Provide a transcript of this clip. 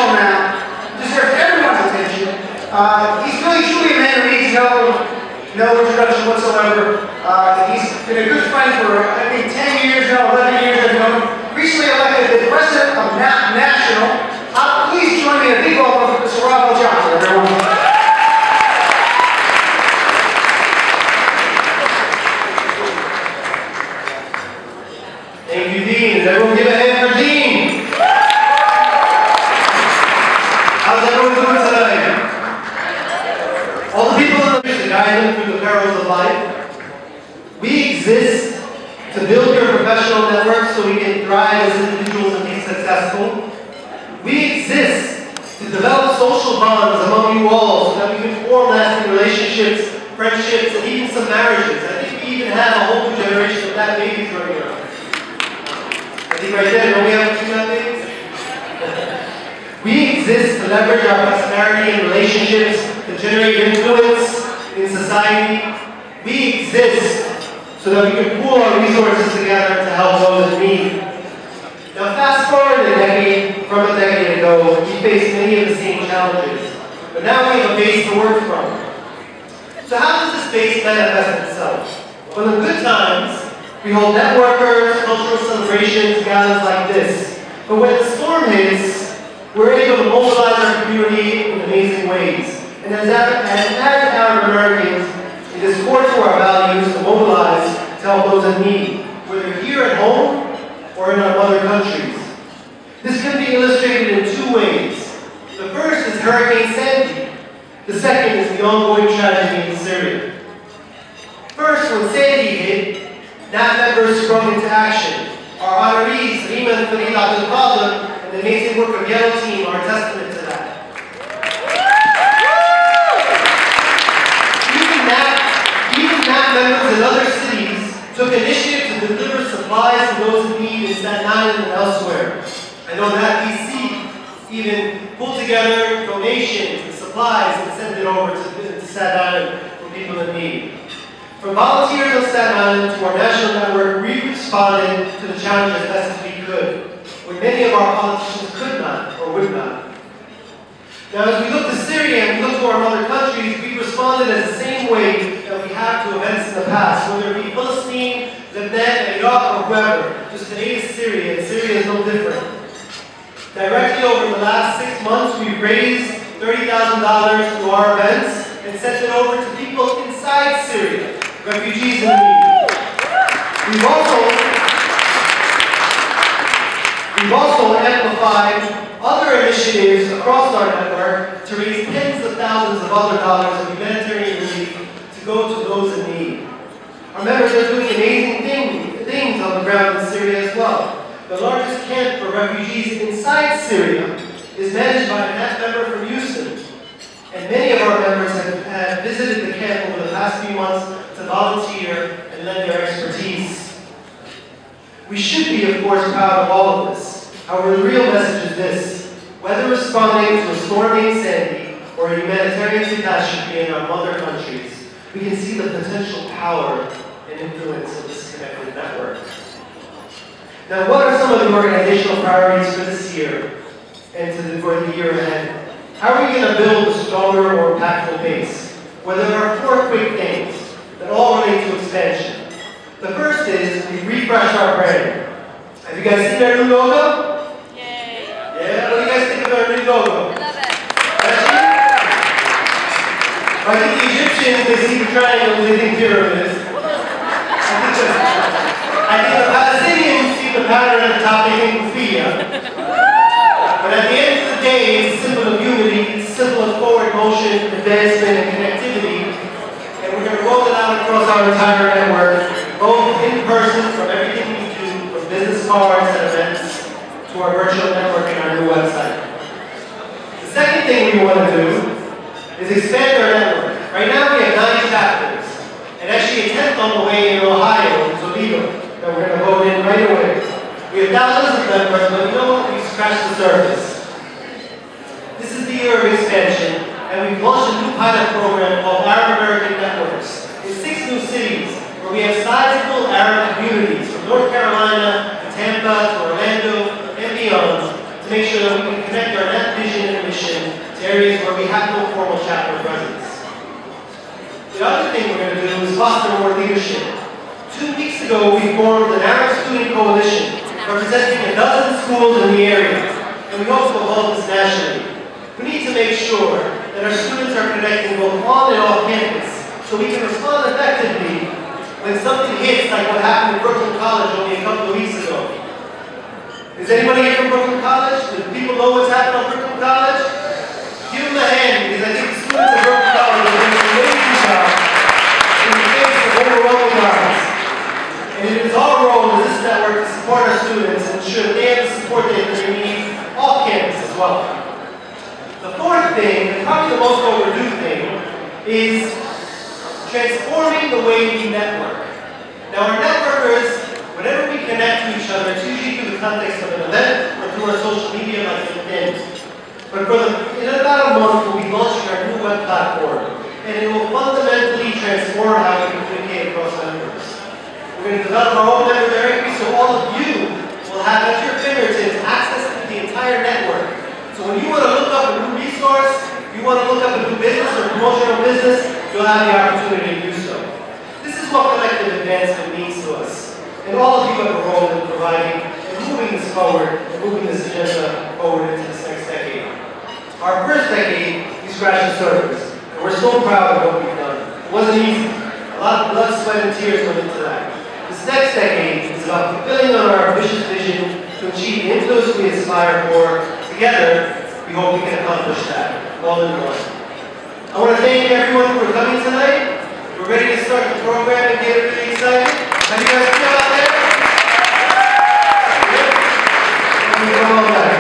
National now deserves everyone's attention. He's really truly a man who needs no introduction whatsoever. He's been a good friend for, I think, 10 years now, 11 years ago. Recently elected the president of NAAP National. Please join me in a big welcome for Sarab Al-Jijakli, everyone. Thank you, Dean. Everyone give a hand for Dean. How's everyone doing tonight? All the people in the to guide them through the perils of life. We exist to build your professional network so we can thrive as individuals and be successful. We exist to develop social bonds among you all so that we can form lasting relationships, friendships, and even some marriages. I think we even have a whole new generation of that babies running around. I think right there, don't we have two babies? We exist to leverage our prosperity and relationships to generate influence in society. We exist so that we can pool our resources together to help those in need. Now fast forward from a decade ago, we faced many of the same challenges, but now we have a base to work from. So how does this base manifest itself? Well, in good times, we hold networkers, cultural celebrations, galas like this. But when the storm hits, we're able to mobilize our community in amazing ways. And as Arab Americans, it is core to our values to mobilize to help those in need, whether here at home or in our mother countries. This can be illustrated in two ways. The first is Hurricane Sandy. The second is the ongoing tragedy in Syria. First, when Sandy hit, NAAP members sprung into action. Our honorees, Rima and Dean and the amazing work of Gala team are a testament to that. Even NAAP members in other cities took initiative to deliver supplies to those in need in Staten Island and elsewhere. I know that DC even pulled together donations and supplies and sent it over to Staten Island for people in need. From volunteers on Staten Island to our national network, we responded to the challenge as best as we could, when many of our politicians could not or would not. Now, as we look to Syria and we look to our mother countries, we responded as the same way that we have to events in the past, whether it be Palestine, Lebanon, Iraq, or whoever. Just today is Syria, and Syria is no different. Directly over the last 6 months, we've raised $30,000 through our events and sent it over to people inside Syria. Refugees in need. We've also amplified other initiatives across our network to raise tens of thousands of other dollars of humanitarian relief to go to those in need. Our members are doing amazing things on the ground in Syria as well. The largest camp for refugees inside Syria is managed by a NAAP member from Houston. And many of our members have visited the camp over the past few months to volunteer and lend their expertise. We should be, of course, proud of all of this. However, the real message is this. Whether responding to a storm named Sandy or a humanitarian catastrophe in our mother countries, we can see the potential power and influence of this connected network. Now, what are some of the organizational priorities for this year and for the year ahead? How are we going to build a stronger, more impactful base? Well, there are 4 quick things that all relate to expansion. The first is we refreshed our brand. Have you guys seen our new logo? Yay! Yeah? What do you guys think of our new logo? I love it. I think the Egyptians, they see the triangle, they think pyramids. I think the Palestinians see the pattern at the top, they think kufiya. But at the end of the day, it's a symbol of unity, it's a symbol of forward motion, advancement, and connectivity. And we're going to roll it out across our entire network, both in person, from everything we do, from business cards and events, to our virtual network and our new website. The second thing we want to do is expand our network. Right now we have 9 chapters, and actually a 10th on the way in Ohio, in Toledo, that we're going to vote in right away. We have thousands of members, but you know what? We've scratched the surface. This is the year of expansion, and we've launched a new pilot program called Arab American Networks in 6 new cities, where we have sizable Arab communities from North Carolina to Tampa to Orlando and beyond, to make sure that we can connect our NAAP vision and mission to areas where we have no formal chapter presence. The other thing we're going to do is foster more leadership. 2 weeks ago, we formed the Arab Student Coalition, representing a dozen schools in the area, and we hope to evolve this nationally. We need to make sure that our students are connecting both on and off campus, so we can respond effectively when something hits, like what happened at Brooklyn College only a couple of weeks ago. Is anybody here from Brooklyn College? Do people know what's happened at Brooklyn College? Give them a hand, because I think the students at Brooklyn College are doing an amazing job in the face of overwhelming odds. And it is our role as this network to support our students and ensure that they have the support that they need off campus as well. The fourth thing, and probably the most overdue thing, is transforming the way we network. Now our networkers, whenever we connect to each other, it's usually through the context of an event or through our social media like LinkedIn. But in about a month, we'll be launching our new web platform, and it will fundamentally transform how we communicate across networks. We're going to develop our own member directory so all of you will have at your fingertips access to the entire network. So when you want to look up a new resource, you want to look up a new business or promotional business, you'll have the opportunity to do so. This is what collective advancement means to us. And all of you have a role in providing and moving this forward, and moving this agenda forward into this next decade. Our first decade, we scratched the surface, and we're so proud of what we've done. It wasn't easy. A lot of blood, sweat, and tears went into that. This next decade is about fulfilling on our ambitious vision to achieve the influence we aspire for. Together, we hope we can accomplish that, all in one. I want to thank everyone for coming tonight. We're ready to start the program and get really excited. How do you guys feel out there? Yeah?